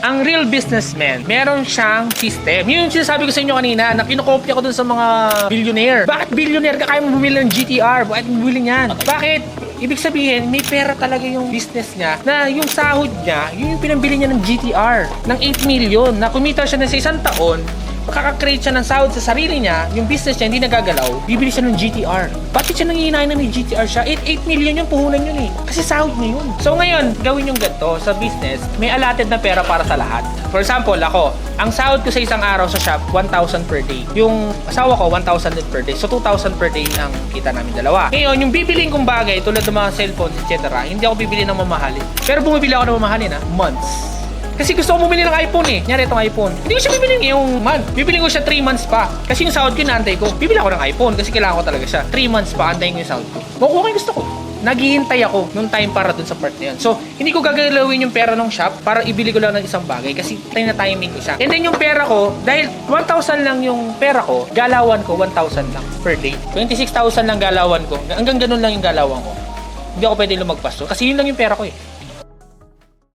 Ang real businessman, meron siyang system. Yun yung sinasabi ko sa inyo kanina, na kinokopya ko dun sa mga billionaire. Bakit billionaire ka kaya mo bumili ng GTR? Bakit mo bumili niyan? Bakit? Ibig sabihin, may pera talaga yung business niya na yung sahod niya, yun yung pinambili niya ng GTR ng 8 million na kumita siya na sa isang taon, makaka-create siya ng sahod sa sarili niya, yung business niya hindi nagagalaw, bibili siya ng GTR. Bakit siya nangyayinain na may GTR siya? 8 million yung puhunan yun eh. Kasi sahod niya yun. So ngayon, gawin yung ganito sa business, may allotted na pera para sa lahat. For example, ako, ang sahod ko sa isang araw sa shop, 1,000 per day. Yung asawa ko, 1,000 din per day. So 2,000 per day ang kita namin dalawa. Ngayon, yung bibiling kong bagay, tulad ng mga cellphones, etc., hindi ako bibili ng mamahalin. Pero bumibili ako ng mamahalin months. Kasi gusto ko bumili ng iPhone eh. Nyari itong iPhone. Hindi ko siya bibili ngayong month. Bibili ko siya 3 months pa. Kasi yung sahod ko, inaantay ko. Bibili ako ng iPhone kasi kailangan ko talaga siya. 3 months pa, antayin ko yung sahod ko. Makukuha ko yung gusto ko. Naghihintay ako nung time para dun sa part na yun. So, hindi ko gagalawin yung pera ng shop para ibili ko lang ng isang bagay kasi timing ko siya. And then yung pera ko, dahil 1,000 lang yung pera ko, galawan ko 1,000 lang per day. 26,000 lang galawan ko. Hanggang ganun lang yung galawan ko. Hindi ako pwede lumagpas doon kasi yun lang yung pera ko eh.